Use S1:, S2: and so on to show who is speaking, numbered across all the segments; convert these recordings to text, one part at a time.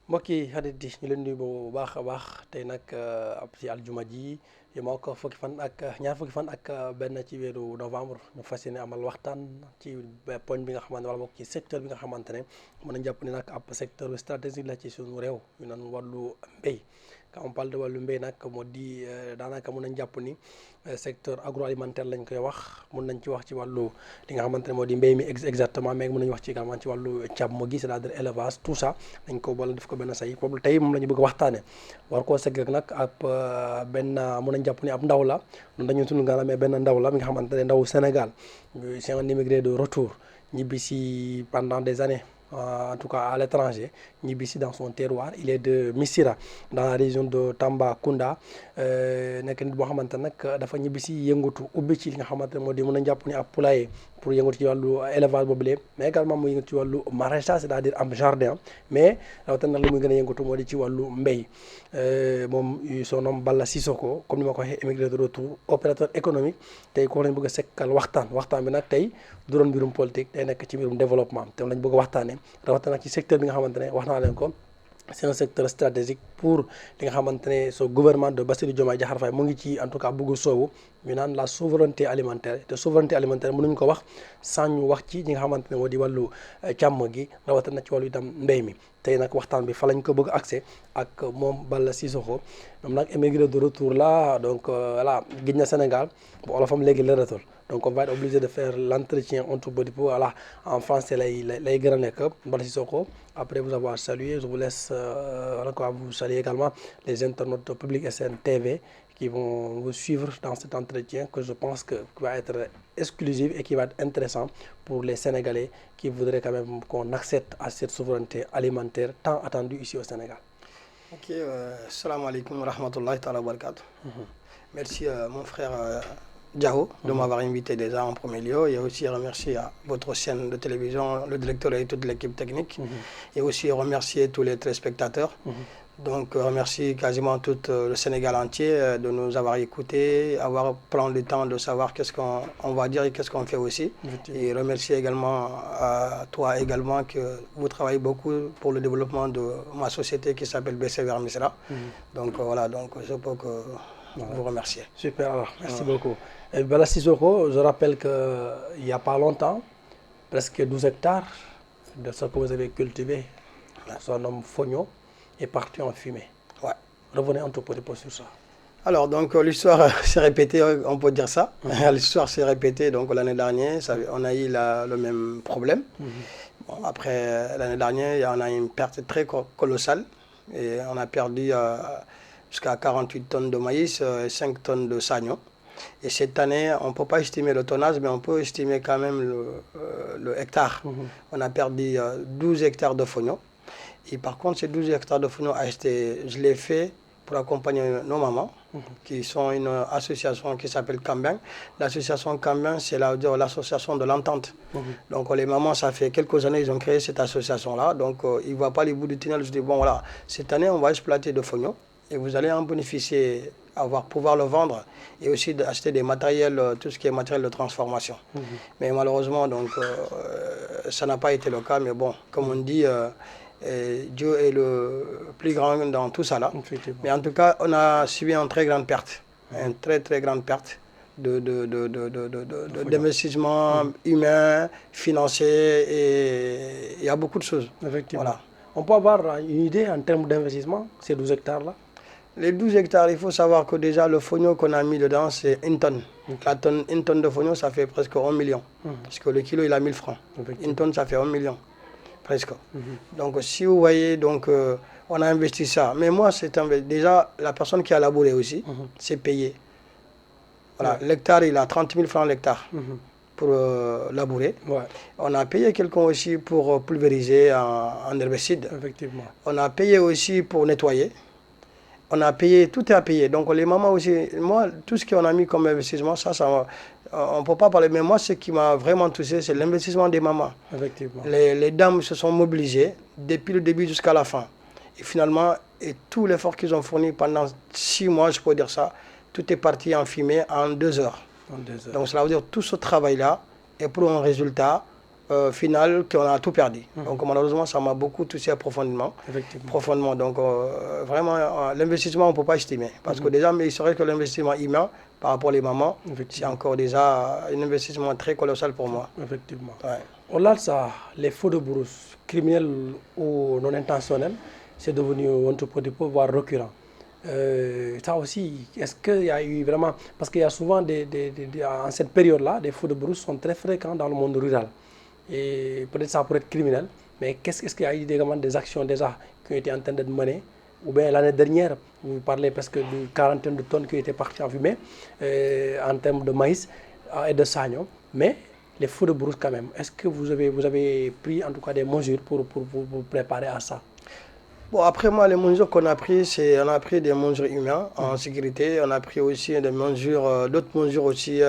S1: mbokk yi xarit yi ñu leen nuyu bu baax a baax tey nag ab ci aljuma ji yemoo ko fukki fan ak ñaar fukki fan ak benn ci weeru novembre ñu fas yéene amal waxtaan ci poñ bi nga xamante ne wala bokk ci secteur bi nga xamante ne mën nañ jàpp ni nag ab secteur stratégique la ci suñu réew ñu naan wàllu mbéy. Quand on parle de wàllu mbéy nag moo di daanaka mën nañ jàpp ni secteur agroalimentaire lañ koy wax mën nañ ci wax ci wàllu li nga xamante ne moo di mbéy mi exactement mais mën nañu wax ci également ci wàllu càmm gi c'est-à-dire élevage tout ça dañ ko boole def ko benn say boobu tey moom la ñu bëgg a waxtaane war koo segg nag ab benn mën nañ jàpp ni ab ndaw la noonu dañu sunu gaana mais benn ndaw la mi nga xamante ne ndaw Sénégal c'est un immigré de retour ñibbi si pendant des années en tout cas à l'étranger ñibbisi dans son terroir il est de Missira dans la région de Tambacounda nekk nit boo xamante nag dafa ñibbisi yëngatu ubbi ci li nga xamante ne moo di mën a jàpp ni ab poulailler pour yëngatu ci wàllu élevage boobu mais également mu yëngatu ci wàllu maraîchage c'est-à-dire am jardin mais rawatina nag li muy gën a yëngatu moo di ci wàllu mbéy moom son nom Balla Cissokho comme ni ma ko waxee émigré de retour opérateur économique tey ko lañ bëgg a sekkal waxtaan bi nag tey du doon mbirum politique day nekk ci mbirum développement te lañ bëgg a waxtaane rawatina ci secteur bi nga xamante ne wax naa leen ko c'est un secteur stratégique pour li nga xamante ne so gouvernement de Bassirou Diomaye Diakhar Faye mu ngi ci en tout cas bëgg soobu ñu naan la souveraineté alimentaire te souveraineté alimentaire mënuñ ko wax sans ñu wax ci ñi nga xamante ne moo di wàllu càmm gi rawatina ci wàllu itam mbéy mi tey nag waxtaan bi fa lañ ko bëgg accès ak moom Balla Cissokho moom nag émigré de retour là donc voilà gis na Sénégal bu olofam léegi lëratul donc on va être obligé de faire l'entretien un tout petit peu voilà en français lay gën a nekk Balla Cissokho après vous avoir salué je vous laisse vous saluer également les internautes Public SN TV qui vont vous suivre dans cet entretien que je pense que va être exclusif et qui va être intéressant pour les Sénégalais qui voudraient quand même qu'on accède à cette souveraineté alimentaire tant attendue ici au Sénégal.
S2: Ok, salam alaikum wa rahmatullahi wa barakatuh. Merci mon frère Diao de m'avoir invité déjà en premier lieu et aussi remercier votre chaîne de télévision, le directeur et toute l'équipe technique et aussi remercier tous les téléspectateurs. Donc remercie quasiment tout le Sénégal entier de nous avoir écoutés, avoir pris le temps de savoir qu'est-ce qu'on va dire et qu'est-ce qu'on fait aussi. Et remercier également toi également que vous travaillez beaucoup pour le développement de ma société qui s'appelle BC Vermisera. Donc voilà, donc je peux que vous remercier.
S1: Super, alors merci beaucoup. Balla Cissokho, je rappelle qu'il n'y a pas longtemps, presque 12 hectares de ce que vous avez cultivé, son nom Fogno, est parti en fumée.
S2: Ouais.
S1: Revenez un tout petit peu sur ça.
S2: Alors, donc l'histoire s'est répétée, on peut dire ça. L'histoire s'est répétée, donc l'année dernière, on a eu le même problème. Bon, après, l'année dernière, on a eu une perte très colossale. Et on a perdu jusqu'à 48 tonnes de maïs et 5 tonnes de sagnon. Et cette année, on ne peut pas estimer le tonnage, mais on peut estimer quand même le hectare. On a perdu 12 hectares de fognon. Et par contre, ces 12 hectares de fognon, je l'ai fait pour accompagner nos mamans, qui sont une association qui s'appelle Cambin. L'association Cambin, c'est l'association de l'entente. Donc les mamans, ça fait quelques années, ils ont créé cette association-là. Donc ils ne voient pas les bouts du tunnel. Je dis, bon voilà, cette année, on va exploiter de fognon et vous allez en bénéficier, pouvoir le vendre et aussi d'acheter des matériels, tout ce qui est matériel de transformation. Mais malheureusement, donc, ça n'a pas été le cas. Mais bon, comme on dit, Et Dieu est le plus grand dans tout ça là.
S1: Effectivement.
S2: Mais en tout cas, on a subi une très grande perte, une très très grande perte d'investissement humain, financier, et il y a beaucoup de choses.
S1: Effectivement.
S2: Voilà.
S1: On peut avoir une idée en termes d'investissement, ces 12 hectares-là?
S2: Les 12 hectares, il faut savoir que déjà le fognon qu'on a mis dedans, c'est une tonne. Une tonne de fognon, ça fait presque 1 million. Parce que le kilo, il a 1000 francs. Une tonne, ça fait 1 million, presque. Donc, si vous voyez, donc, on a investi ça. Mais moi, déjà, la personne qui a labouré aussi, c'est payé. Voilà, l'hectare, il a 30 000 francs l'hectare pour labourer.
S1: Ouais.
S2: On a payé quelqu'un aussi pour pulvériser en herbicide.
S1: Effectivement.
S2: On a payé aussi pour nettoyer. On a payé, tout est à payer. Donc les mamans aussi, moi, tout ce qu'on a mis comme investissement, on ne peut pas parler. Mais moi, ce qui m'a vraiment touché, c'est l'investissement des mamans.
S1: Effectivement.
S2: Les dames se sont mobilisées depuis le début jusqu'à la fin. Et finalement, et tout l'effort qu'ils ont fourni pendant 6 mois, je peux dire ça, tout est parti en fumée en 2 heures. Donc cela veut dire tout ce travail-là est pour un résultat final qu'on a tout perdu. Donc malheureusement, ça m'a beaucoup touché profondément. Profondément. Donc vraiment, l'investissement, on ne peut pas estimer. Parce que déjà, mais il serait que l'investissement humain, par rapport aux mamans, c'est encore déjà un investissement très colossal pour moi.
S1: Effectivement.
S2: Ouais.
S1: Au-delà de ça, les feux de brousse, criminels ou non intentionnels, c'est devenu un tout petit peu, voire récurrent. Ça aussi, est-ce qu'il y a eu vraiment... Parce qu'il y a souvent, en cette période-là, des feux de brousse sont très fréquents dans le monde rural. Et peut-être ça pourrait être criminel, mais est-ce qu'il y a eu des actions déjà qui ont été en train d'être menées? Ou bien l'année dernière, vous parlez presque d'une quarantaine de tonnes qui étaient parties en fumée en termes de maïs et de sagnon. Mais les feux de brousse quand même, est-ce que vous avez pris en tout cas des mesures pour vous préparer à ça?
S2: Bon, après moi, les mesures qu'on a prises, on a pris des mesures humaines en sécurité. On a pris aussi des mesures, d'autres mesures aussi,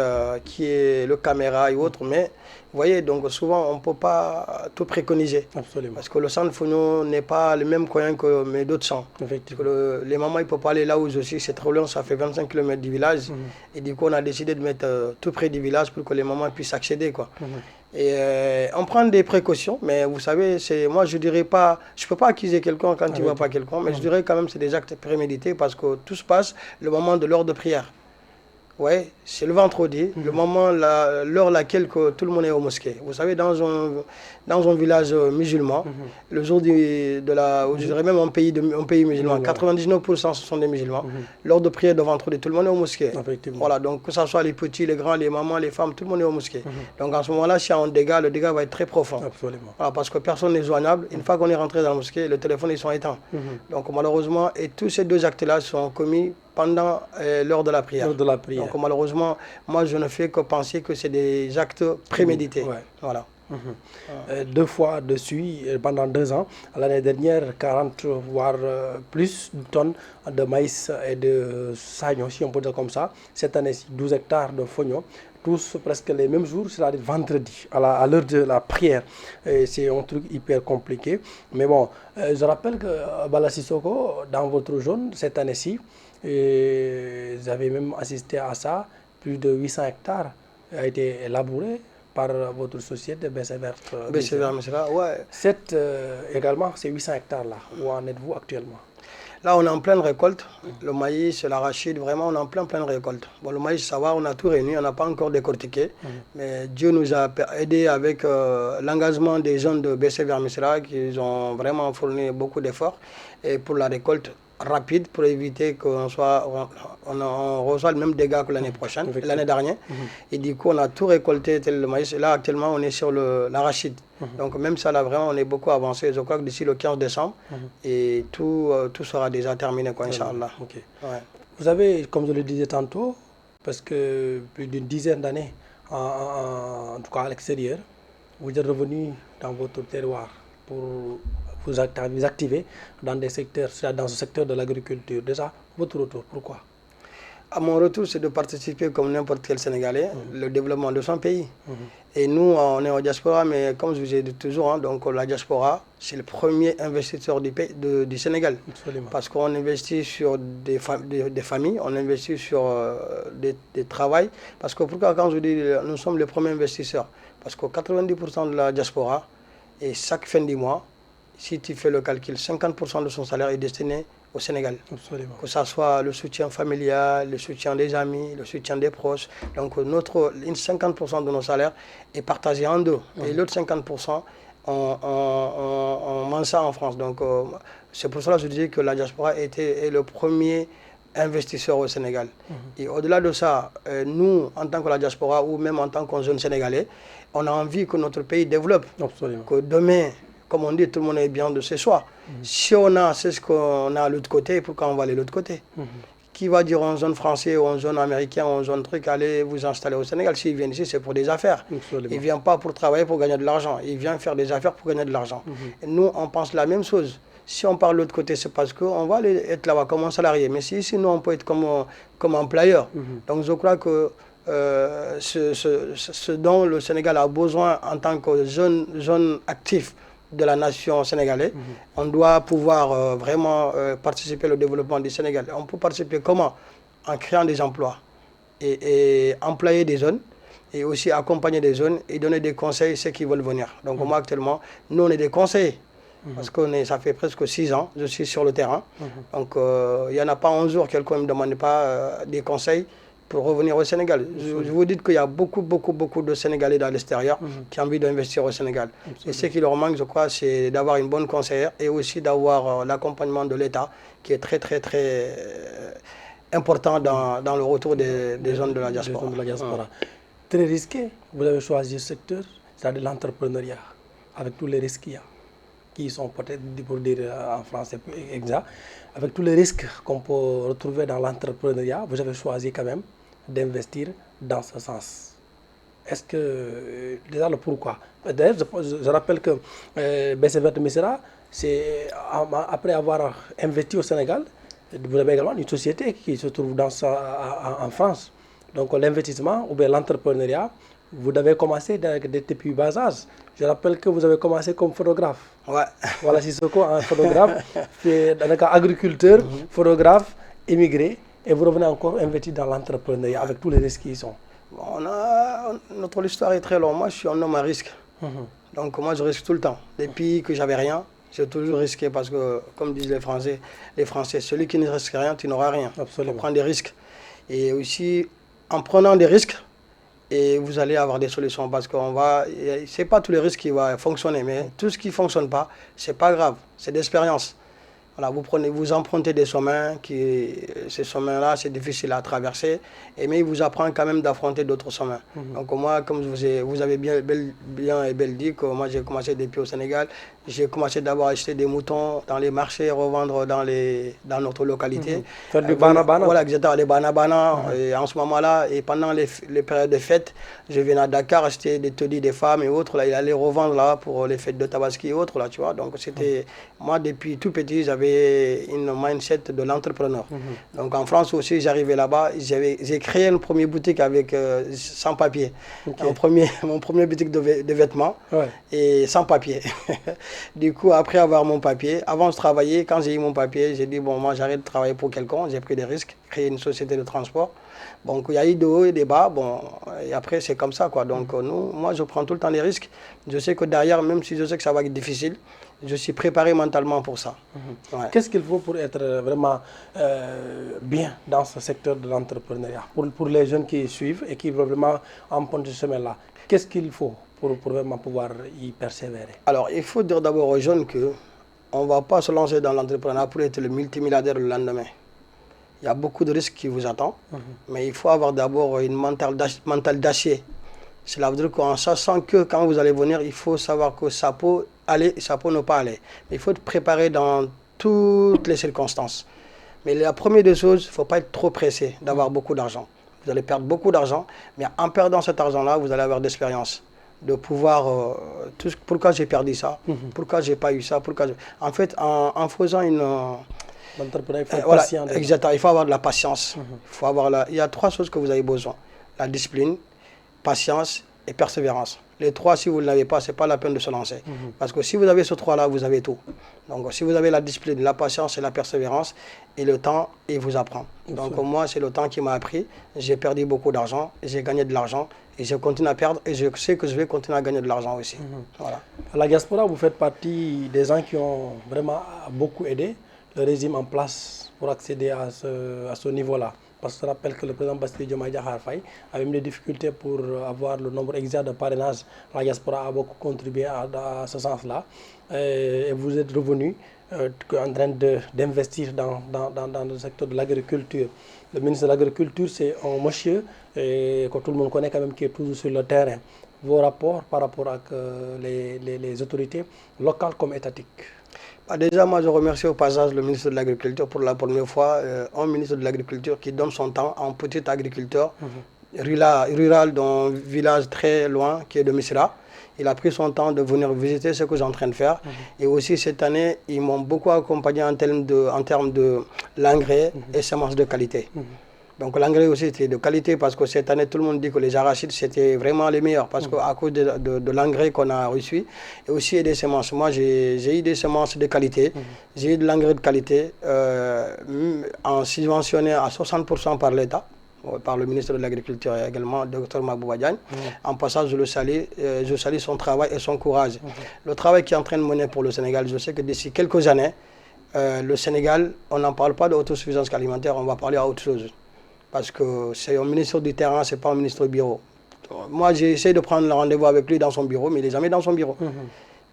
S2: qui est le caméra et autres. Mais vous voyez, donc souvent, on ne peut pas tout préconiser.
S1: Absolument.
S2: Parce que le centre Fognon n'est pas le même coin que mes d'autres centres.
S1: Effectivement.
S2: Les mamans, ils ne peuvent pas aller là où je suis. C'est trop loin, ça fait 25 km du village. Et du coup, on a décidé de mettre tout près du village pour que les mamans puissent accéder, quoi. Et on prend des précautions, mais vous savez, moi je dirais pas, je peux pas accuser quelqu'un quand tu ne vois pas quelqu'un, mais je dirais quand même que c'est des actes prémédités parce que tout se passe le moment de l'heure de prière. Ouais, c'est le vendredi, le moment, l'heure laquelle que tout le monde est au mosquée. Vous savez, dans un village musulman, le jour je dirais même un pays musulman, 99% ce sont des musulmans. L'heure de prière de vendredi, tout le monde est au mosquée. Voilà, donc que ce soit les petits, les grands, les mamans, les femmes, tout le monde est au mosquée. Donc en ce moment-là, s'il y a un dégât, le dégât va être très profond.
S1: Absolument.
S2: Voilà, parce que personne n'est joignable. Une fois qu'on est rentré dans la mosquée, le téléphone, ils sont éteints. Donc malheureusement, et tous ces deux actes-là sont commis pendant l'heure de la prière. Donc malheureusement, moi je ne fais que penser que c'est des actes prémédités. Voilà.
S1: 2 fois dessus, pendant 2 ans, l'année dernière, 40 voire plus de tonnes de maïs et de sagnon, si on peut dire comme ça. Cette année-ci, 12 hectares de fognon. Tous presque les mêmes jours, c'est-à-dire vendredi, à l'heure de la prière. C'est un truc hyper compliqué. Mais bon, je rappelle que Bala Sissoko, dans votre zone, cette année-ci, vous avez même assisté à ça, plus de 800 hectares a été labouré par votre société BC Verte.
S2: BC Verte, ouais.
S1: Également, ces 800 hectares-là, où en êtes-vous actuellement?
S2: Là, on est en pleine récolte. Le maïs, l'arachide, vraiment, on est en pleine récolte. Bon, le maïs, ça va, on a tout réuni, on n'a pas encore décortiqué. Mais Dieu nous a aidés avec l'engagement des jeunes de BC Vermicera qui ont vraiment fourni beaucoup d'efforts. Et pour la récolte rapide, pour éviter qu'on reçoit le même dégât que l'année prochaine, l'année dernière. Et du coup, on a tout récolté, le maïs. Et là, actuellement, on est sur l'arachide. Donc même ça, là, vraiment, on est beaucoup avancé. Je crois que d'ici le 15 décembre, et tout sera déjà terminé, quoi, Inch'Allah.
S1: Ouais. Vous avez, comme je le disais tantôt, parce que plus d'une dizaine d'années, en tout cas à l'extérieur, vous êtes revenu dans votre terroir pour vous activer dans ce secteur de l'agriculture. Déjà, votre retour, pourquoi?
S2: À mon retour, c'est de participer comme n'importe quel Sénégalais, le développement de son pays. Et nous, on est en diaspora, mais comme je vous ai dit toujours, hein, donc la diaspora, c'est le premier investisseur du Sénégal.
S1: Absolument.
S2: Parce qu'on investit sur des familles, on investit sur des travails. Parce que pourquoi quand je dis nous sommes les premiers investisseurs? Parce que 90% de la diaspora, et chaque fin du mois, si tu fais le calcul, 50% de son salaire est destiné au Sénégal.
S1: Absolument.
S2: Que ça soit le soutien familial, le soutien des amis, le soutien des proches. Donc 50% de nos salaires est partagé en deux. Et l'autre 50%, on mange ça en France. Donc c'est pour cela que je dis que la diaspora est le premier investisseur au Sénégal. Et au-delà de ça, nous, en tant que la diaspora ou même en tant que jeunes Sénégalais, on a envie que notre pays développe.
S1: Absolument.
S2: Que demain, comme on dit, tout le monde est bien de ses choix. Si on a, c'est ce qu'on a à l'autre côté, pourquoi on va aller de l'autre côté? Qui va dire en zone français ou en zone américain ou en zone truc, allez vous installer au Sénégal? S'ils viennent ici, c'est pour des affaires.
S1: Absolument.
S2: Ils ne viennent pas pour travailler, pour gagner de l'argent. Ils viennent faire des affaires pour gagner de l'argent. Et nous, on pense la même chose. Si on parle de l'autre côté, c'est parce qu'on va aller être là-bas comme un salarié. Mais si ici, nous, on peut être comme employeur. Donc je crois que ce dont le Sénégal a besoin en tant que jeune actif de la nation sénégalaise, on doit pouvoir vraiment participer au développement du Sénégal. On peut participer comment? En créant des emplois et employer des jeunes et aussi accompagner des jeunes et donner des conseils à ceux qui veulent venir. Donc moi actuellement, nous on est des conseillers. Parce que ça fait presque 6 ans, je suis sur le terrain. Donc il n'y en a pas un jour quelqu'un ne me demande pas des conseils pour revenir au Sénégal. Je vous dis qu'il y a beaucoup de Sénégalais dans l'extérieur qui ont envie d'investir au Sénégal. Et ce qui leur manque, je crois, c'est d'avoir une bonne conseillère et aussi d'avoir l'accompagnement de l'État qui est très important dans le retour des jeunes de la diaspora.
S1: Très risqué, vous avez choisi ce secteur, c'est-à-dire l'entrepreneuriat, avec tous les risques qu'il y a, qui sont peut-être, pour dire en français exact, avec tous les risques qu'on peut retrouver dans l'entrepreneuriat, vous avez choisi quand même d'investir dans ce sens. Est-ce que, déjà le pourquoi? D'ailleurs, je rappelle que BCVT Missirah, c'est après avoir investi au Sénégal, vous avez également une société qui se trouve en France. Donc l'investissement ou bien l'entrepreneuriat, vous devez commencer depuis bas âge. Je rappelle que vous avez commencé comme photographe.
S2: Ouais.
S1: Voilà, Sissoko, un photographe, agriculteur, photographe, immigré, et vous revenez encore investi dans l'entrepreneuriat avec tous les risques qui y sont.
S2: Notre histoire est très longue. Moi, je suis un homme à risque. Donc moi, je risque tout le temps. Depuis que j'avais rien, j'ai toujours risqué parce que, comme disent les Français, celui qui ne risque rien, tu n'auras rien.
S1: Absolument.
S2: Il faut prendre des risques. Et aussi, en prenant des risques, et vous allez avoir des solutions parce que c'est pas tous les risques qui vont fonctionner, mais tout ce qui ne fonctionne pas, c'est pas grave, c'est d'expérience. Voilà, vous empruntez des chemins, ces chemins-là, c'est difficile à traverser, mais il vous apprend quand même d'affronter d'autres chemins. Donc moi, comme vous avez bien et belle dit que moi j'ai commencé depuis au Sénégal, j'ai commencé d'abord à acheter des moutons dans les marchés, revendre dans notre localité.
S1: Faire du bana-bana.
S2: Voilà, exactement, les bana-bana. Et en ce moment-là, et pendant les périodes de fêtes, je venais à Dakar acheter des taudis des femmes et autres. Là, il allait revendre là pour les fêtes de Tabaski et autres, là, tu vois. Donc c'était, moi depuis tout petit, j'avais une mindset de l'entrepreneur. Donc en France aussi, j'arrivais là-bas, j'ai créé une première boutique avec sans papier. Mon premier boutique de vêtements et sans papier. Du coup, après avoir mon papier, avant je travaillais, quand j'ai eu mon papier, j'ai dit, bon, moi j'arrête de travailler pour quelqu'un, j'ai pris des risques, créé une société de transport. Donc il y a eu des hauts et des bas, bon, et après c'est comme ça, quoi. Donc moi je prends tout le temps les risques. Je sais que derrière, même si je sais que ça va être difficile, je suis préparé mentalement pour ça.
S1: Ouais. Qu'est-ce qu'il faut pour être vraiment bien dans ce secteur de l'entrepreneuriat, pour les jeunes qui suivent et qui veulent vraiment emprunter ce chemin-là? Qu'est-ce qu'il faut pour vraiment pouvoir y persévérer?
S2: Alors, il faut dire d'abord aux jeunes qu'on ne va pas se lancer dans l'entrepreneuriat pour être le multimilliardaire le lendemain. Il y a beaucoup de risques qui vous attendent, mais il faut avoir d'abord une mentale d'acier. Cela veut dire qu'en sachant que quand vous allez venir, il faut savoir que ça peut aller, ça peut ne pas aller. Mais il faut être préparé dans toutes les circonstances. Mais la première des choses, il ne faut pas être trop pressé d'avoir beaucoup d'argent. Vous allez perdre beaucoup d'argent, mais en perdant cet argent-là, vous allez avoir de l'expérience. De pouvoir, pourquoi j'ai perdu ça, pourquoi j'ai pas eu ça, en fait, en faisant une...
S1: L'entrepreneur, il faut être patient.
S2: Exactement, il faut avoir de la patience. Il y a 3 choses que vous avez besoin. La discipline, patience et persévérance. Les 3, si vous ne l'avez pas, ce n'est pas la peine de se lancer. Parce que si vous avez ces 3-là, vous avez tout. Donc si vous avez la discipline, la patience et la persévérance, et le temps, il vous apprend. Donc moi, c'est le temps qui m'a appris. J'ai perdu beaucoup d'argent, j'ai gagné de l'argent, Et je continue à perdre et je sais que je vais continuer à gagner de l'argent aussi. Voilà.
S1: À la diaspora, vous faites partie des gens qui ont vraiment beaucoup aidé le régime en place pour accéder à ce niveau-là. Parce que je rappelle que le président Bassirou Diomaye Diakhar Faye avait eu des difficultés pour avoir le nombre exact de parrainage. La diaspora a beaucoup contribué à ce sens-là. Et vous êtes revenu en train d'investir dans le secteur de l'agriculture. Le ministre de l'Agriculture, c'est un monsieur que tout le monde connaît quand même, qui est toujours sur le terrain. Vos rapports par rapport à les autorités locales comme étatiques?
S2: Déjà, moi, je remercie au passage le ministre de l'Agriculture pour la première fois, un ministre de l'Agriculture qui donne son temps à un petit agriculteur rural d'un village très loin qui est de Missira. Il a pris son temps de venir visiter ce que j'ai en train de faire. Et aussi, cette année, ils m'ont beaucoup accompagné en termes de l'engrais et semences de qualité. Donc l'engrais aussi était de qualité parce que cette année, tout le monde dit que les arachides, c'était vraiment les meilleurs parce qu'à cause de l'engrais qu'on a reçu et aussi des semences. Moi, j'ai eu des semences de qualité, j'ai eu de l'engrais de qualité en subventionné à 60% par l'État, par le ministre de l'Agriculture et également, Dr Mabouba Diagne. En passant, je salue son travail et son courage. Le travail qu'il est en train de mener pour le Sénégal, je sais que d'ici quelques années, le Sénégal, on n'en parle pas d'autosuffisance alimentaire, on va parler à autre chose. Parce que c'est un ministre du terrain, ce n'est pas un ministre du bureau. Moi, j'ai essayé de prendre le rendez-vous avec lui dans son bureau, mais il n'est jamais dans son bureau.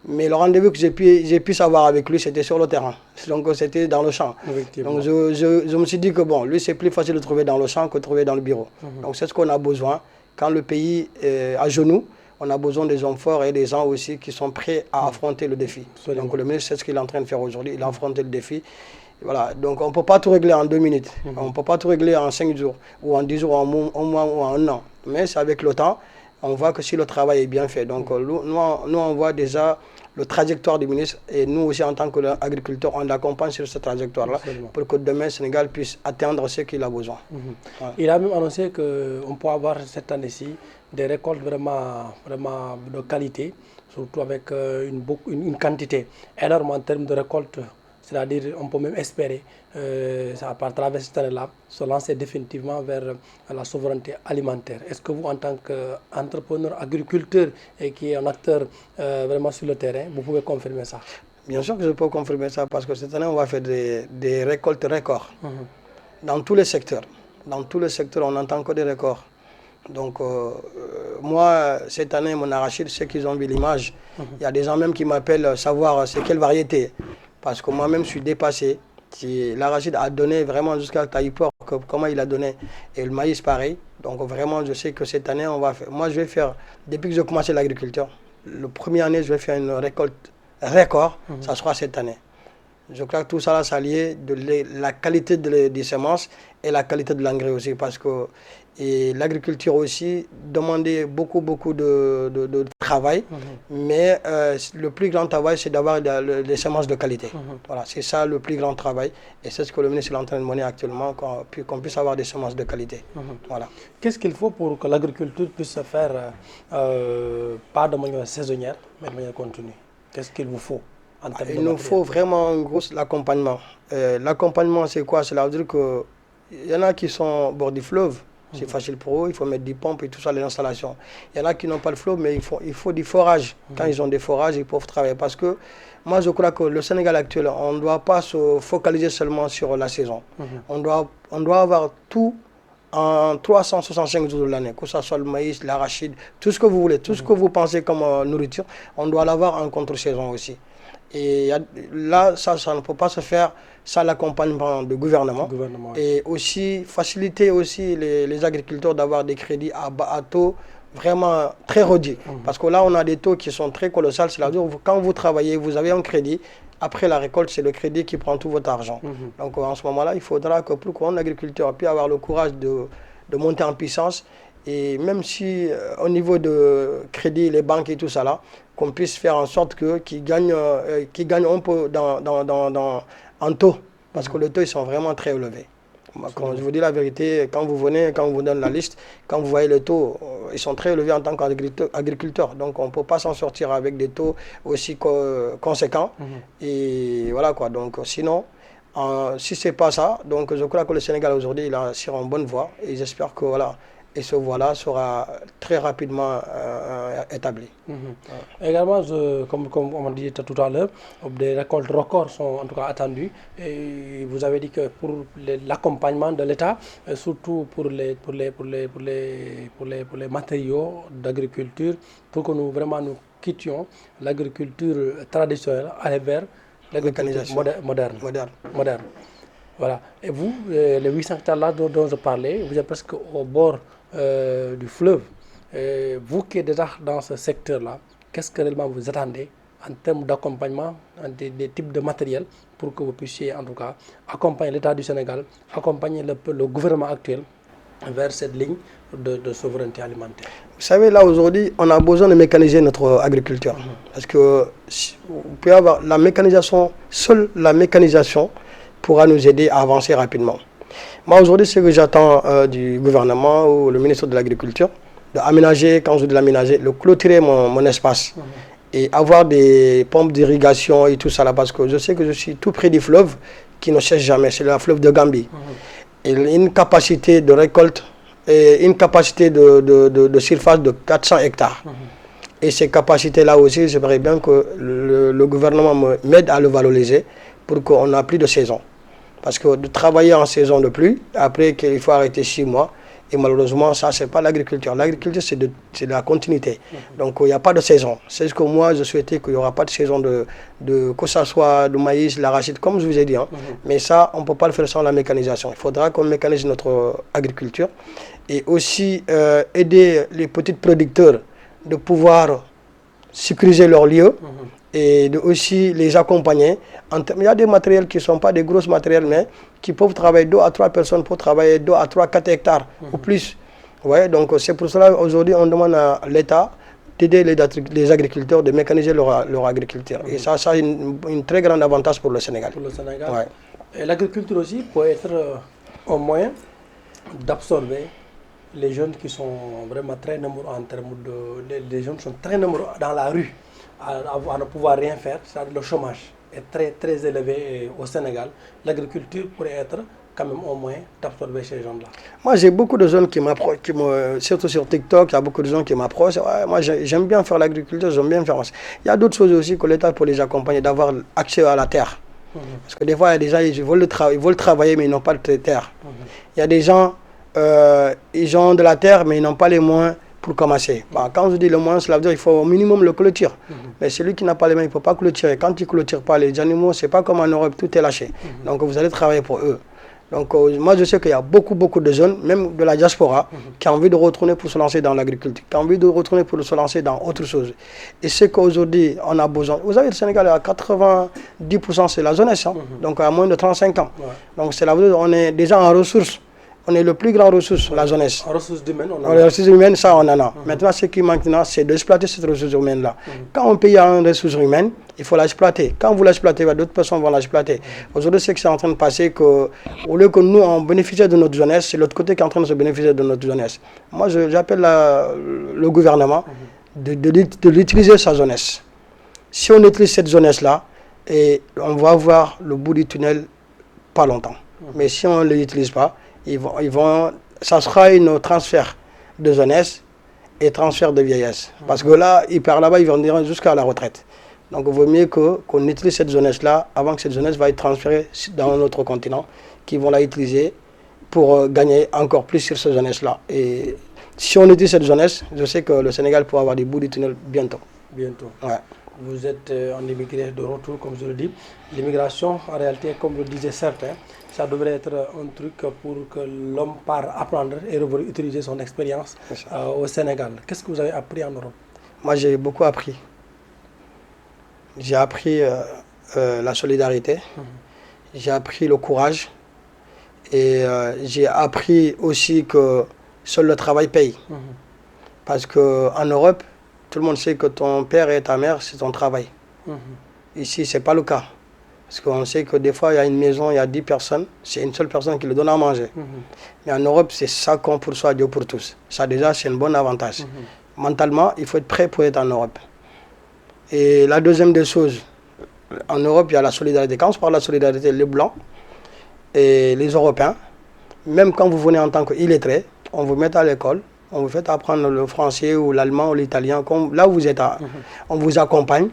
S2: Mais le rendez-vous que j'ai pu savoir avec lui, c'était sur le terrain. Donc, c'était dans le champ. Donc, je me suis dit que bon, lui, c'est plus facile de trouver dans le champ que de trouver dans le bureau. Donc, c'est ce qu'on a besoin. Quand le pays est à genoux, on a besoin des hommes forts et des gens aussi qui sont prêts à affronter le défi. Absolument. Donc, le ministre, c'est ce qu'il est en train de faire aujourd'hui. Il a affronté le défi. Voilà, donc on ne peut pas tout régler en 2 minutes, on ne peut pas tout régler en 5 jours, ou en 10 jours, en un mois ou en un an. Mais c'est avec le temps, on voit que si le travail est bien fait. Donc nous on voit déjà le trajectoire du ministre et nous aussi en tant qu'agriculteurs, on l'accompagne sur cette trajectoire-là pour que demain le Sénégal puisse atteindre ce qu'il a besoin.
S1: Voilà. Il a même annoncé qu'on peut avoir cette année-ci des récoltes vraiment de qualité, surtout avec une quantité énorme en termes de récoltes. C'est-à-dire on peut même espérer, à travers cette année-là, se lancer définitivement vers la souveraineté alimentaire. Est-ce que vous, en tant qu'entrepreneur, agriculteur et qui est un acteur vraiment sur le terrain, vous pouvez confirmer ça?
S2: Bien sûr que je peux confirmer ça parce que cette année, on va faire des récoltes records dans tous les secteurs. Dans tous les secteurs, on n'entend que des records. Donc, moi, cette année, mon arachide, ceux qui ont vu l'image, il y a des gens même qui m'appellent savoir c'est quelle variété. Parce que moi-même, je suis dépassé. L'arachide a donné vraiment jusqu'à Taïpor, comment il a donné. Et le maïs, pareil. Donc vraiment, je sais que cette année, on va faire. Moi, je vais faire, depuis que j'ai commencé l'agriculture, le premier année, je vais faire une récolte record. Ça sera cette année. Je crois que tout ça, là, ça lié de la qualité des semences et la qualité de l'engrais aussi. Parce que l'agriculture aussi demandait beaucoup de travail. Mais le plus grand travail, c'est d'avoir des semences de qualité. Voilà, c'est ça le plus grand travail. Et c'est ce que le ministre est en train de mener actuellement, qu'on puisse avoir des semences de qualité. Voilà.
S1: Qu'est-ce qu'il faut pour que l'agriculture puisse se faire, pas de manière saisonnière, mais de manière continue? Qu'est-ce qu'il vous faut?
S2: Il nous faut vraiment un gros l'accompagnement. L'accompagnement, c'est quoi? Cela veut dire qu'il y en a qui sont au bord du fleuve. C'est facile pour eux, il faut mettre des pompes et tout ça, les installations. Il y en a qui n'ont pas le fleuve, mais il faut du forage. Quand ils ont des forages, ils peuvent travailler. Parce que moi, je crois que le Sénégal actuel, on ne doit pas se focaliser seulement sur la saison. On doit avoir tout en 365 jours de l'année, que ce soit le maïs, l'arachide, tout ce que vous voulez, tout ce que vous pensez comme nourriture, on doit l'avoir en contre-saison aussi. Et là, ça ne peut pas se faire sans l'accompagnement du gouvernement. Et aussi faciliter aussi les agriculteurs d'avoir des crédits à taux vraiment très réduits. Parce que là, on a des taux qui sont très colossaux. C'est-à-dire que quand vous travaillez, vous avez un crédit. Après la récolte, c'est le crédit qui prend tout votre argent. Donc en ce moment-là, il faudra que pour qu'un agriculteur puisse avoir le courage de monter en puissance. Et même si au niveau de crédit, les banques et tout ça là, qu'on puisse faire en sorte qu'ils gagnent un peu en taux. Parce que les taux, ils sont vraiment très élevés. Quand je vous dis la vérité, quand vous venez, quand on vous donne la liste, quand vous voyez les taux, ils sont très élevés en tant qu'agriculteur. Donc on ne peut pas s'en sortir avec des taux aussi conséquents. Et voilà quoi. Donc sinon, si ce n'est pas ça, donc je crois que le Sénégal aujourd'hui, il est sur une bonne voie. Et j'espère que voilà, et ce voilà sera très rapidement établi.
S1: Également, comme on dit tout à l'heure, des récoltes records sont en tout cas attendues. Et vous avez dit que pour l'accompagnement de l'État, surtout pour les matériaux d'agriculture, pour que nous vraiment nous quittions l'agriculture traditionnelle, aller vers l'agriculture moderne. Voilà. Et vous, les 800 hectares là dont je parlais, vous êtes presque au bord du fleuve. Vous qui êtes déjà dans ce secteur-là, qu'est-ce que réellement vous attendez en termes d'accompagnement, des types de matériel pour que vous puissiez en tout cas accompagner l'État du Sénégal, accompagner le gouvernement actuel vers cette ligne de souveraineté alimentaire?
S2: Vous savez, là aujourd'hui, on a besoin de mécaniser notre agriculture. Parce que vous pouvez avoir la mécanisation, seule la mécanisation pourra nous aider à avancer rapidement. Moi aujourd'hui, ce que j'attends du gouvernement ou le ministre de l'Agriculture, d'aménager, quand je dis l'aménager, de clôturer mon espace et avoir des pompes d'irrigation et tout ça là, parce que je sais que je suis tout près du fleuve qui ne cesse jamais, c'est le fleuve de Gambie. Et une capacité de récolte et une capacité de surface de 400 hectares. Et ces capacités-là aussi, j'aimerais bien que le gouvernement m'aide à le valoriser pour qu'on n'ait plus de saison. Parce que de travailler en saison de pluie, après qu'il faut arrêter 6 mois, et malheureusement, ça, c'est pas l'agriculture. L'agriculture, c'est de la continuité. Donc, il n'y a pas de saison. C'est ce que moi, je souhaitais qu'il n'y aura pas de saison que ce soit de maïs, l'arachide, comme je vous ai dit. Mais ça, on ne peut pas le faire sans la mécanisation. Il faudra qu'on mécanise notre agriculture et aussi aider les petits producteurs de pouvoir sécuriser leur lieu et de aussi les accompagner. Il y a des matériels qui ne sont pas des gros matériels, mais qui peuvent travailler 2 à 3 personnes pour travailler 2 à 3, 4 hectares ou plus. Ouais, donc c'est pour cela aujourd'hui on demande à l'État d'aider les agriculteurs de mécaniser leur agriculture. Et ça a une très grande avantage pour le Sénégal.
S1: Pour le Sénégal. Ouais. Et l'agriculture aussi peut être un moyen d'absorber les jeunes qui sont vraiment très nombreux en termes de... Les jeunes sont très nombreux dans la rue à ne pouvoir rien faire, c'est-à-dire le chômage est très, très élevé au Sénégal. L'agriculture pourrait être quand même un moyen d'absorber ces gens-là.
S2: Moi, j'ai beaucoup de jeunes qui m'approchent, surtout sur TikTok, il y a beaucoup de gens qui m'approchent. Ouais, moi, j'aime bien faire l'agriculture, j'aime bien faire... Il y a d'autres choses aussi que l'État peut les accompagner, d'avoir accès à la terre. Parce que des fois, il y a des gens, ils veulent travailler, mais ils n'ont pas de terre. Il y a des gens, ils ont de la terre, mais ils n'ont pas les moyens pour commencer. Quand je dis le moyen, cela veut dire qu'il faut au minimum le clôture. Mais celui qui n'a pas les mains, il ne peut pas clôturer. Quand tu ne clôtures pas les animaux, ce n'est pas comme en Europe, tout est lâché. Donc vous allez travailler pour eux. Donc moi je sais qu'il y a beaucoup de jeunes, même de la diaspora, qui ont envie de retourner pour se lancer dans l'agriculture, qui ont envie de retourner pour se lancer dans autre chose. Et c'est qu'aujourd'hui on a besoin. Vous savez, le Sénégal à 90% c'est la jeunesse, donc à moins de 35 ans. Donc c'est là où on est déjà en ressources. On est le plus grand ressource, la jeunesse.
S1: En ressources humaines, on en a.
S2: En ressources humaines, ça, on en a. Maintenant, ce qui manque maintenant, c'est d'exploiter cette ressource humaine-là. Quand on paye en ressources humaines, il faut l'exploiter. Quand vous l'exploitez, d'autres personnes vont l'exploiter. Aujourd'hui, ce qui est en train de passer, qu'au lieu que nous, on bénéficie de notre jeunesse, c'est l'autre côté qui est en train de se bénéficier de notre jeunesse. Moi, j'appelle le gouvernement de l'utiliser, sa jeunesse. Si on utilise cette jeunesse-là, et on va voir le bout du tunnel pas longtemps. Mais si on ne l'utilise pas, ça sera un transfert de jeunesse et transfert de vieillesse. Parce que là, là-bas, ils vont dire jusqu'à la retraite. Donc il vaut mieux qu'on utilise cette jeunesse-là avant que cette jeunesse va être transférée dans notre continent, qui vont la utiliser pour gagner encore plus sur cette jeunesse-là. Et si on utilise cette jeunesse, je sais que le Sénégal pourra avoir des bouts du tunnel bientôt.
S1: Bientôt.
S2: Ouais.
S1: Vous êtes un immigré de retour, comme je le dis. L'immigration, en réalité, comme le disaient certains, ça devrait être un truc pour que l'homme parte apprendre et revenir utiliser son expérience au Sénégal. Qu'est-ce que vous avez appris en Europe?
S2: Moi, j'ai beaucoup appris. J'ai appris la solidarité, j'ai appris le courage et j'ai appris aussi que seul le travail paye. Parce qu'en Europe, tout le monde sait que ton père et ta mère, c'est ton travail. Ici, ce n'est pas le cas. Parce qu'on sait que des fois, il y a une maison, il y a 10 personnes, c'est une seule personne qui le donne à manger. Mais en Europe, c'est chacun pour soi, Dieu pour tous. Ça déjà, c'est un bon avantage. Mentalement, il faut être prêt pour être en Europe. Et la deuxième des choses, en Europe, il y a la solidarité. Quand on parle de la solidarité, les Blancs et les Européens, même quand vous venez en tant qu'illettré, on vous met à l'école, on vous fait apprendre le français ou l'allemand ou l'italien, comme là où vous êtes, on vous accompagne,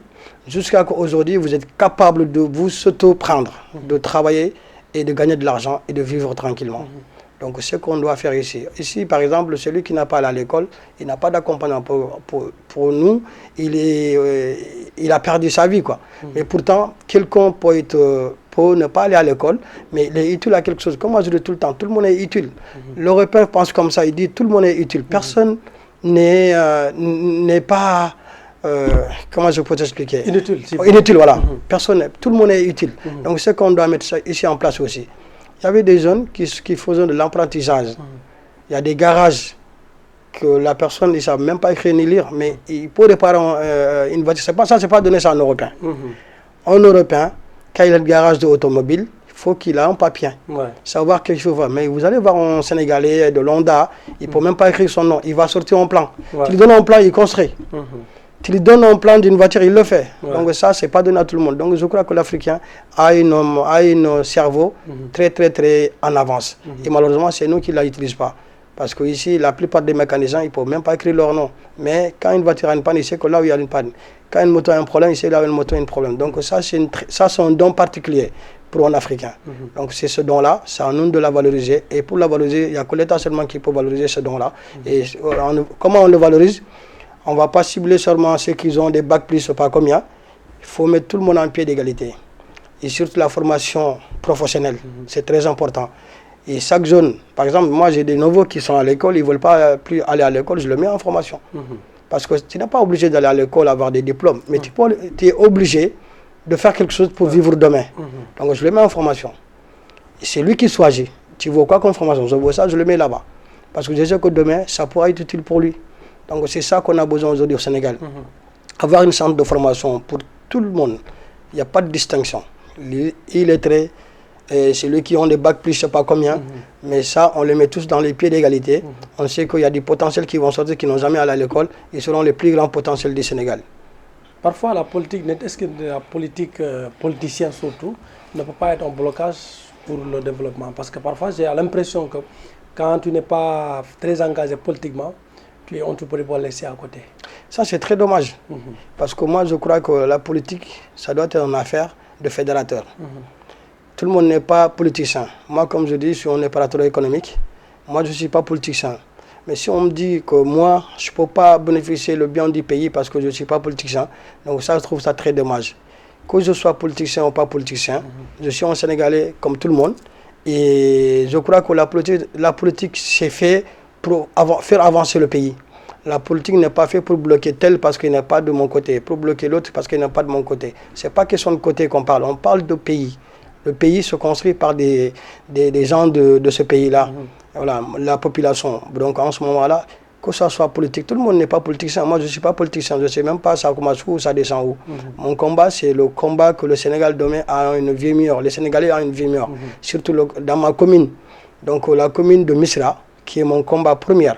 S2: jusqu'à qu'aujourd'hui, vous êtes capable de vous s'auto-prendre, de travailler et de gagner de l'argent et de vivre tranquillement. Donc, c'est ce qu'on doit faire ici. Ici, par exemple, celui qui n'a pas allé à l'école, il n'a pas d'accompagnement pour nous, il a perdu sa vie, quoi. Mais pourtant, quelqu'un peut ne pas aller à l'école, mais il est utile à quelque chose. Comme moi, je dis tout le temps, tout le monde est utile. L'Européen pense comme ça, il dit tout le monde est utile. Personne n'est pas... comment je peux t'expliquer?
S1: Inutile.
S2: Inutile, voilà. Personne, tout le monde est utile. Donc, c'est qu'on doit mettre ça ici en place aussi. Il y avait des jeunes qui faisaient de l'apprentissage. Il y a des garages que la personne ne savent même pas écrire ni lire, mais il peut réparer une voiture. Ça, c'est pas donné ça en Européen. En Européen, quand il a le garage d'automobile, il faut qu'il ait un papier. Savoir quelque chose. Mais vous allez voir un Sénégalais de Londa, il ne peut même pas écrire son nom. Il va sortir un plan. Tu lui donnes un plan, il construit. Tu lui donnes un plan d'une voiture, il le fait. Donc ça, ce n'est pas donné à tout le monde. Donc je crois que l'Africain a un cerveau très, très, très en avance. Et malheureusement, c'est nous qui ne l'utilisons pas. Parce qu'ici, la plupart des mécaniciens, ils ne peuvent même pas écrire leur nom. Mais quand une voiture a une panne, il sait que là où il y a une panne. Quand une moto a un problème, il sait là où une moto a un problème. Donc ça, c'est un don particulier pour un Africain. Donc c'est ce don-là, c'est à nous de la valoriser. Et pour la valoriser, il n'y a que l'État seulement qui peut valoriser ce don-là. Et comment on le valorise? On ne va pas cibler seulement ceux qui ont des bacs plus, je ne sais pas combien. Il faut mettre tout le monde en pied d'égalité. Et surtout la formation professionnelle, c'est très important. Et chaque jeune, par exemple, moi j'ai des nouveaux qui sont à l'école, ils ne veulent pas plus aller à l'école, je le mets en formation. Parce que tu n'es pas obligé d'aller à l'école, avoir des diplômes, mais tu es obligé de faire quelque chose pour vivre demain. Donc je le mets en formation. C'est lui qui choisit. Tu veux quoi comme formation? Je veux ça, je le mets là-bas. Parce que je sais que demain, ça pourra être utile pour lui. Donc c'est ça qu'on a besoin aujourd'hui au Sénégal. Avoir une centre de formation pour tout le monde. Il n'y a pas de distinction. Il est très... celui qui ont des bacs plus, je ne sais pas combien. Mais ça, on les met tous dans les pieds d'égalité. On sait qu'il y a des potentiels qui vont sortir, qui n'ont jamais allé à l'école. Ils seront les plus grands potentiels du Sénégal.
S1: Parfois, la politique, est-ce que la politique, politicien surtout, ne peut pas être un blocage pour le développement? Parce que parfois, j'ai l'impression que quand tu n'es pas très engagé politiquement, on te peut pas laisser à côté.
S2: Ça, c'est très dommage. Parce que moi, je crois que la politique, ça doit être une affaire de fédérateur. Tout le monde n'est pas politicien. Moi, comme je dis, je suis un opérateur économique. Moi, je ne suis pas politicien. Mais si on me dit que moi, je ne peux pas bénéficier le bien du pays parce que je ne suis pas politicien, donc ça, je trouve ça très dommage. Que je sois politicien ou pas politicien, je suis un Sénégalais comme tout le monde. Et je crois que la politique c'est fait pour faire avancer le pays. La politique n'est pas faite pour bloquer tel parce qu'il n'est pas de mon côté, pour bloquer l'autre parce qu'il n'est pas de mon côté. Ce n'est pas question de côté qu'on parle, on parle de pays. Le pays se construit par des gens de ce pays-là, voilà, la population. Donc en ce moment-là, que ce soit politique, tout le monde n'est pas politicien. Moi, je ne suis pas politicien, je ne sais même pas ça commence où, ça descend où. Mon combat, c'est le combat que le Sénégal demain a une vie meilleure. Les Sénégalais ont une vie meilleure, surtout dans ma commune. Donc la commune de Misra, qui est mon combat premier,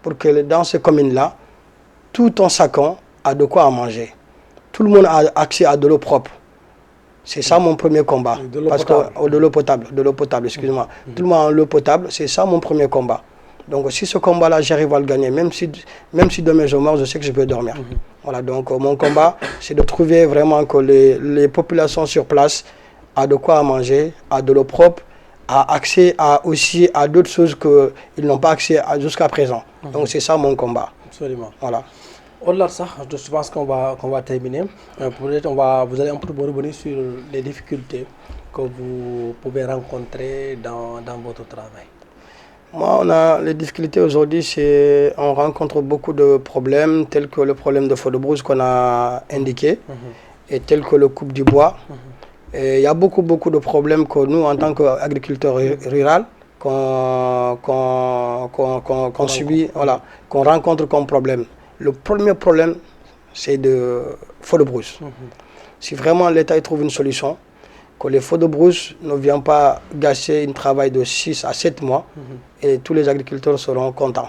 S2: pour que dans cette commune-là, tout un chacun a de quoi manger. Tout le monde a accès à de l'eau propre. C'est ça mon premier combat. De l'eau potable, excuse-moi. Tout le monde a l'eau potable, c'est ça mon premier combat. Donc si ce combat-là, j'arrive à le gagner, même si demain je meurs, je sais que je peux dormir. Voilà, donc mon combat, c'est de trouver vraiment que les populations sur place ont de quoi manger, ont de l'eau propre, a accès aussi à d'autres choses qu'ils n'ont pas accès jusqu'à présent. Donc c'est ça mon combat.
S1: Absolument.
S2: Voilà.
S1: Au-delà de ça, je pense qu'on va terminer. Peut-être vous allez un peu revenir sur les difficultés que vous pouvez rencontrer dans votre travail.
S2: Moi, on a les difficultés aujourd'hui, c'est on rencontre beaucoup de problèmes, tels que le problème de feu de brousse qu'on a indiqué, et tels que le coupe du bois. Il y a beaucoup de problèmes que nous, en tant qu'agriculteurs ruraux, qu'on subit, voilà, qu'on rencontre comme problème. Le premier problème, c'est de feu de brousse. Si vraiment l'État trouve une solution, que les feux de brousse ne viennent pas gâcher un travail de 6 à 7 mois, et tous les agriculteurs seront contents.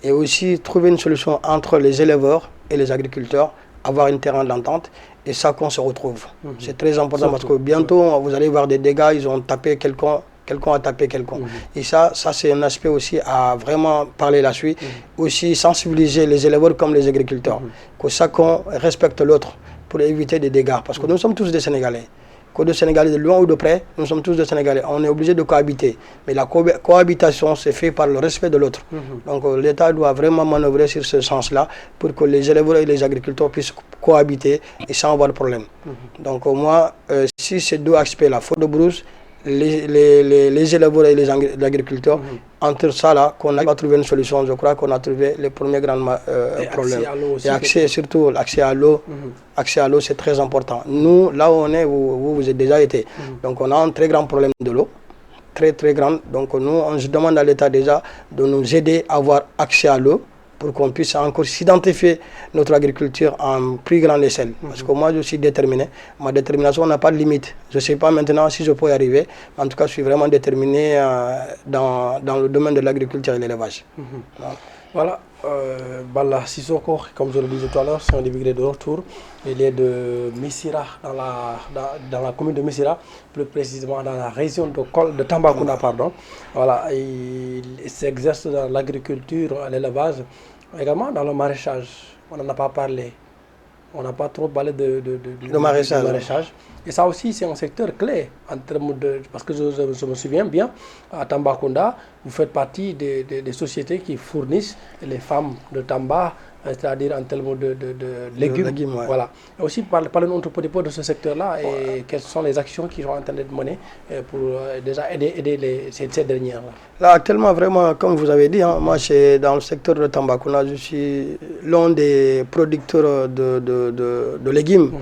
S2: Et aussi trouver une solution entre les éleveurs et les agriculteurs, avoir un terrain d'entente, et ça qu'on se retrouve. C'est très important parce que bientôt, vous allez voir des dégâts, ils ont tapé quelqu'un quelqu'un a tapé quelqu'un. Et ça c'est un aspect aussi à vraiment parler là-dessus. Aussi sensibiliser les éleveurs comme les agriculteurs. Que chacun respecte l'autre pour éviter des dégâts. Parce que nous sommes tous des Sénégalais. Que de Sénégalais de loin ou de près, nous sommes tous des Sénégalais. On est obligé de cohabiter. Mais la cohabitation se fait par le respect de l'autre. Donc l'État doit vraiment manœuvrer sur ce sens-là pour que les éleveurs et les agriculteurs puissent cohabiter et sans avoir de problème. Donc moi, si ces deux aspects-là, faute de brousse, les éleveurs et les agriculteurs, entre ça là, qu'on a trouvé une solution, je crois qu'on a trouvé les premiers grands problèmes. Et accès, surtout l'accès à l'eau, accès à l'eau c'est très important. Nous, là où on est, vous avez déjà été, donc on a un très grand problème de l'eau, très grand. Donc nous, on demande à l'État déjà de nous aider à avoir accès à l'eau, pour qu'on puisse encore s'identifier notre agriculture en plus grande échelle. Parce que moi, je suis déterminé. Ma détermination n'a pas de limite. Je ne sais pas maintenant si je peux y arriver. En tout cas, je suis vraiment déterminé dans le domaine de l'agriculture et l'élevage.
S1: Voilà. Balla Sissoko, comme je le disais tout à l'heure, c'est un immigré de retour. Il est de Missira, dans la commune de Missira, plus précisément dans la région de Tambacounda. Pardon. Voilà, il s'exerce dans l'agriculture, l'élevage, également dans le maraîchage. On n'en a pas parlé. On n'a pas trop parlé de maraîchage. Et ça aussi, c'est un secteur clé en termes de... Parce que je me souviens bien, à Tambacounda, vous faites partie des sociétés qui fournissent les femmes de Tamba, c'est-à-dire en termes de légumes. Voilà. Et aussi, parlez-nous un tout petit peu de ce secteur-là et quelles sont les actions qui sont en train d'être menées pour déjà aider ces dernières-là.
S2: Là, actuellement, vraiment, comme vous avez dit, moi, c'est dans le secteur de Tambacounda, je suis l'un des producteurs de légumes.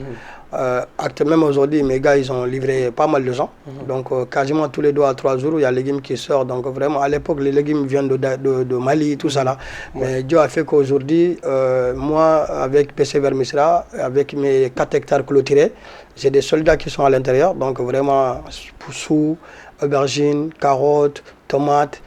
S2: Même aujourd'hui, mes gars, ils ont livré pas mal de gens. Donc, quasiment tous les 2 à 3 jours, il y a les légumes qui sortent. Donc, vraiment, à l'époque, les légumes viennent de Mali, tout ça là. Mais Dieu a fait qu'aujourd'hui, moi, avec PC Vermisra, avec mes 4 hectares clôturés, j'ai des soldats qui sont à l'intérieur. Donc, vraiment, poussous, aubergines, carottes, tomates,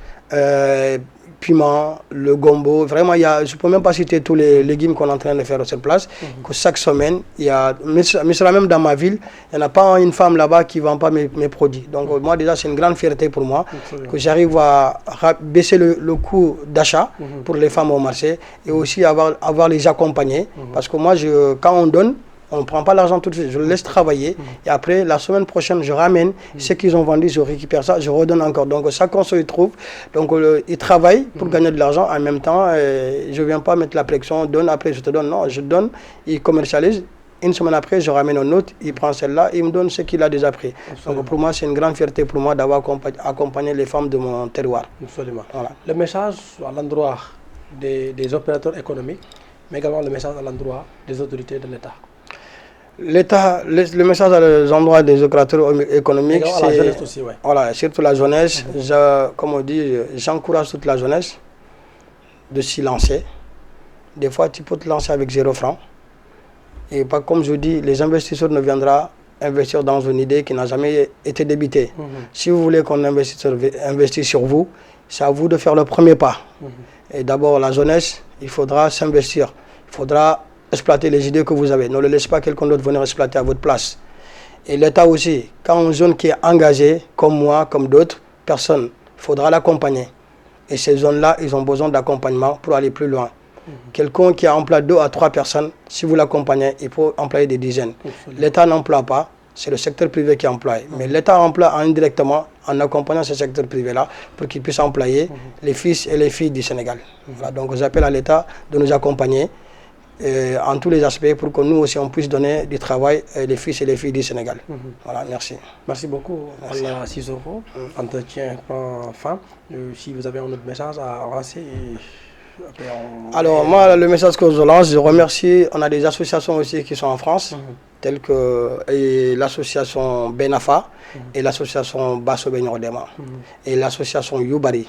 S2: piment, le gombo, vraiment je ne peux même pas citer tous les légumes qu'on est en train de faire sur place, que chaque semaine, il y a, même dans ma ville, il n'y en a pas une femme là-bas qui ne vend pas mes produits. Donc moi déjà c'est une grande fierté pour moi, que j'arrive à baisser le coût d'achat pour les femmes au marché et aussi avoir les accompagner, parce que moi quand on donne, on ne prend pas l'argent tout de suite, je le laisse travailler et après la semaine prochaine je ramène ce qu'ils ont vendu, je récupère ça, je redonne encore. Donc chacun se trouve, donc ils travaillent pour gagner de l'argent en même temps. Je ne viens pas mettre la pression, donne après je te donne, non, je donne, ils commercialisent. Une semaine après, je ramène un autre, il prend celle-là, il me donne ce qu'il a déjà pris. Absolument. Donc pour moi, c'est une grande fierté pour moi d'avoir accompagné les femmes de mon terroir.
S1: Absolument. Voilà. Le message à l'endroit des opérateurs économiques, mais également le message à l'endroit des autorités de l'État.
S2: L'État, le message à l'endroit des opérateurs économiques, c'est
S1: la jeunesse aussi, ouais.
S2: Voilà, surtout la jeunesse. Comme on dit, j'encourage toute la jeunesse de s'y lancer. Des fois, tu peux te lancer avec 0 francs. Et pas comme je dis, les investisseurs ne viendront investir dans une idée qui n'a jamais été débitée. Si vous voulez qu'on investisse sur vous, c'est à vous de faire le premier pas. Et d'abord, la jeunesse, il faudra s'investir. Il faudra exploiter les idées que vous avez. Ne le laissez pas quelqu'un d'autre venir exploiter à votre place. Et l'État aussi, quand une zone qui est engagée, comme moi, comme d'autres personnes, il faudra l'accompagner. Et ces zones-là, ils ont besoin d'accompagnement pour aller plus loin. Quelqu'un qui a employé 2 à 3 personnes, si vous l'accompagnez, il faut employer des dizaines. L'État n'emploie pas, c'est le secteur privé qui emploie. Mais l'État emploie indirectement en accompagnant ce secteur privé-là pour qu'il puisse employer les fils et les filles du Sénégal. Voilà, donc j'appelle à l'État de nous accompagner en tous les aspects pour que nous aussi on puisse donner du travail les fils et les filles du Sénégal. Voilà, merci.
S1: Merci beaucoup, Balla Sissoko. Entretien fin. Si vous avez un autre message à lancer.
S2: Alors moi, le message que je lance, je remercie, on a des associations aussi qui sont en France, telles que l'association Benafa et l'association Basso Benyordema et l'association Youbari.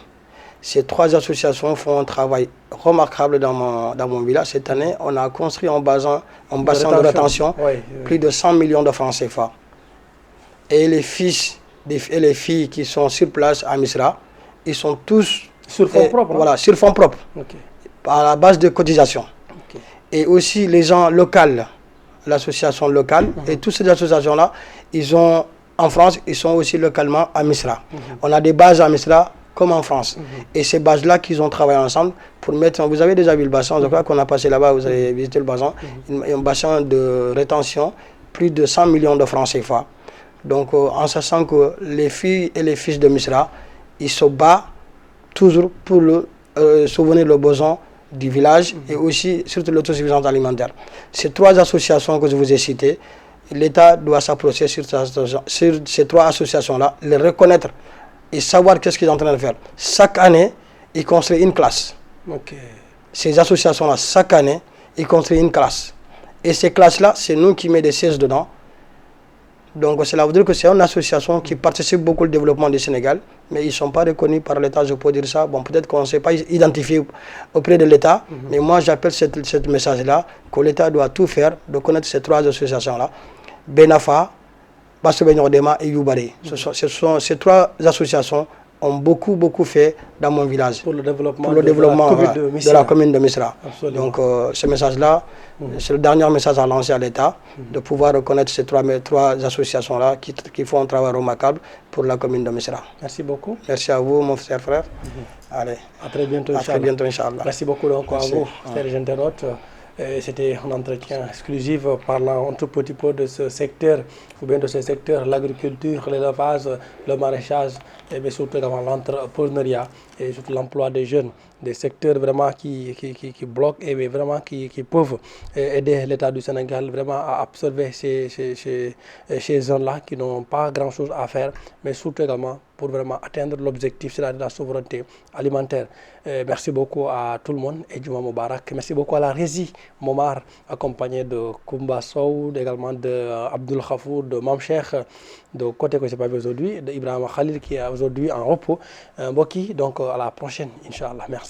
S2: Ces 3 associations font un travail remarquable dans mon village. Cette année, on a construit un bassin de rétention, plus de 100 millions de francs CFA. Et les fils et les filles qui sont sur place à Misra, ils sont tous
S1: sur fonds propres.
S2: Voilà, sur fonds propres, à la base de cotisation. Et aussi les gens locaux, l'association locale, et toutes ces associations-là, ils ont en France, ils sont aussi localement à Misra. On a des bases à Misra comme en France. Et ces bases-là qu'ils ont travaillé ensemble pour mettre... Vous avez déjà vu le bassin, je crois qu'on a passé là-bas, vous avez visité le bassin. Un bassin de rétention, plus de 100 millions de francs CFA. Donc en sachant que les filles et les fils de Misra, ils se battent toujours pour souvenir le besoin du village et aussi surtout l'autosuffisance alimentaire. Ces 3 associations que je vous ai citées, l'État doit s'approcher sur ces 3 associations-là, les reconnaître et savoir qu'est-ce qu'ils sont en train de faire. Chaque année, ils construisent une classe. Ces associations-là, chaque année, ils construisent une classe. Et ces classes-là, c'est nous qui mettons des sièges dedans. Donc cela veut dire que c'est une association qui participe beaucoup au développement du Sénégal, mais ils ne sont pas reconnus par l'État, je peux dire ça. Bon, peut-être qu'on ne s'est pas identifié auprès de l'État, mais moi j'appelle ce message-là, que l'État doit tout faire de connaître ces 3 associations-là. Benafa, Basso-Benyordema et Youbari. Ces 3 associations ont beaucoup fait dans mon village.
S1: Pour le développement,
S2: de la commune de Misra.
S1: Absolument.
S2: Donc ce message-là, c'est le dernier message à lancer à l'État, de pouvoir reconnaître ces 3 associations-là qui font un travail remarquable pour la commune de Misra.
S1: Merci beaucoup.
S2: Merci à vous, mon cher frère. Allez.
S1: À très bientôt,
S2: À très bientôt, Inch'Allah.
S1: Merci beaucoup donc à vous, chers internautes. C'était un entretien exclusif parlant un tout petit peu de ce secteur, ou bien de ce secteur, l'agriculture, l'élevage, le maraîchage, mais surtout l'entrepreneuriat et surtout l'emploi des jeunes, des secteurs vraiment qui bloquent et vraiment qui peuvent aider l'État du Sénégal vraiment à absorber ces jeunes-là qui n'ont pas grand-chose à faire, mais surtout également pour vraiment atteindre l'objectif, c'est-à-dire la souveraineté alimentaire. Merci beaucoup à tout le monde et Juma Moubarak. Merci beaucoup à la régie Momar, accompagné de Koumba Sow, également de Abdul Khafour, de Mam Cheikh, de côté que je n'ai pas vu aujourd'hui, de Ibrahim Khalil qui est aujourd'hui en repos. Boki, donc à la prochaine, Inch'Allah. Merci.